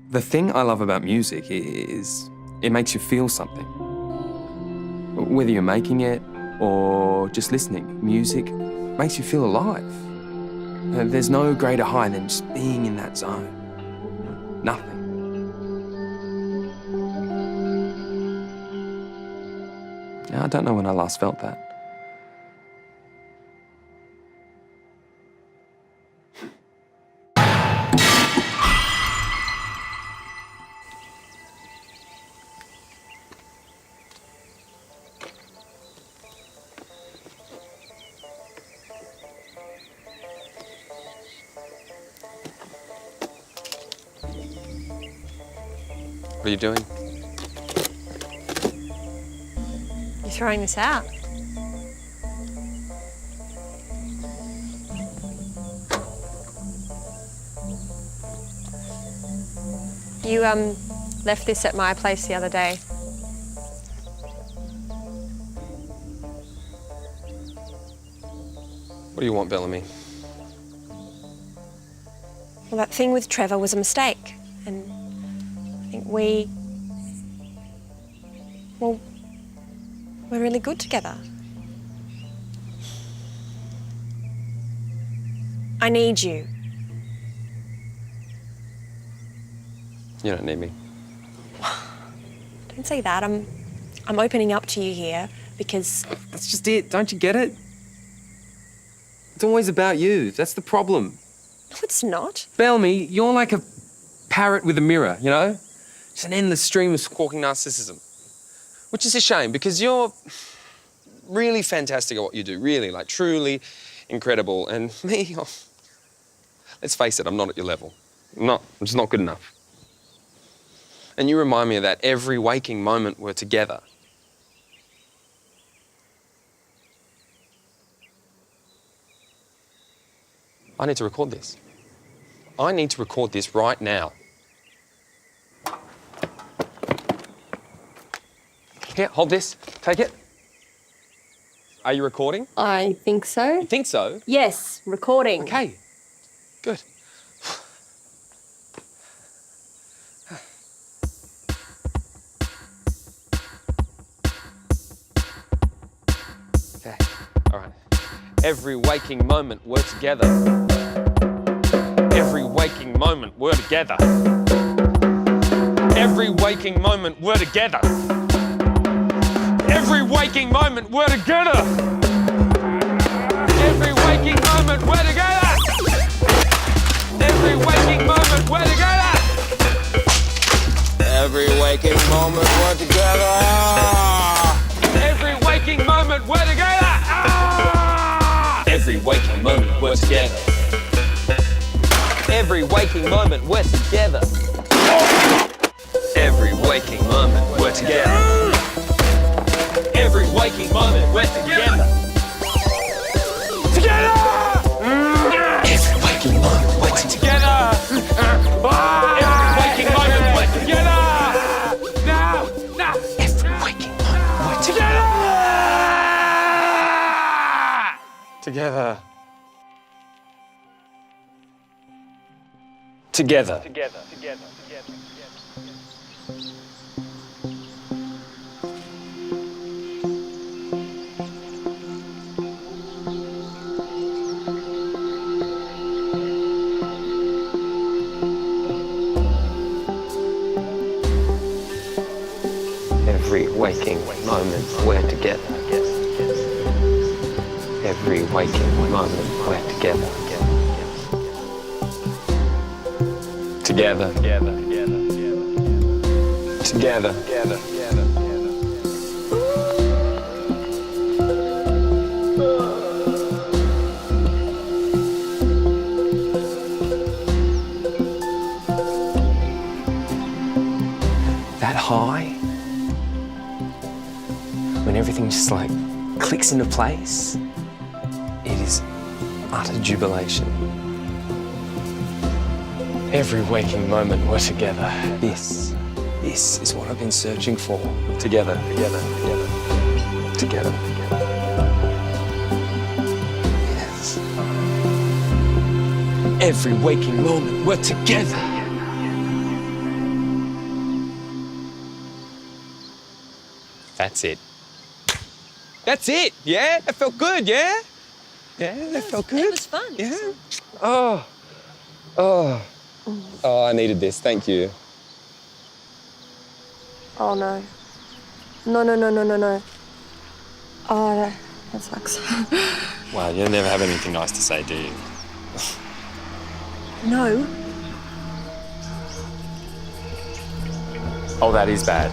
The thing I love about music is it makes you feel something. Whether you're making it or just listening, music makes you feel alive. There's no greater high than just being in that zone. Nothing. I don't know when I last felt that. What are you doing? You're throwing this out. You, left this at my place the other day. What do you want, Bellamy? Well, that thing with Trevor was a mistake, and I think we're really good together. I need you. You don't need me. Don't say that. I'm opening up to you here because... That's just it. Don't you get it? It's always about you. That's the problem. No, it's not. Bellamy, you're like a parrot with a mirror, you know? Just an endless stream of squawking narcissism. Which is a shame, because you're really fantastic at what you do, really, like truly incredible. And me, oh, let's face it, I'm not at your level. I'm just not good enough. And you remind me of that every waking moment we're together. I need to record this. I need to record this right now. Here, hold this. Take it. Are you recording? I think so. You think so? Yes, recording. Okay. Good. Okay. All right. Every waking moment we're together. Every waking moment we're together. Every waking moment we're together. Every waking moment we're together. Every waking moment we're together. Every waking moment we're together. Every waking moment we're together. Every waking moment we're together. Every waking moment we're together. Every waking moment we're together. Every waking moment we're together. Every waking moment we're together. Together! Every waking moment we're together. Every waking moment we're together. Now! Every waking moment we're together. Together. Together. Every waking moment we're together. Every waking moment we're together. Together. Together. That high, when everything just like clicks into place, it is utter jubilation. Every waking moment we're together. This is what I've been searching for. Together. Yes. Every waking moment we're together. That's it. That's it, yeah? That felt good, yeah? Yeah, that felt good. It was fun. Yeah. Oh, I needed this, thank you. Oh, no. No. Oh, that sucks. Well, you never have anything nice to say, do you? No. Oh, that is bad.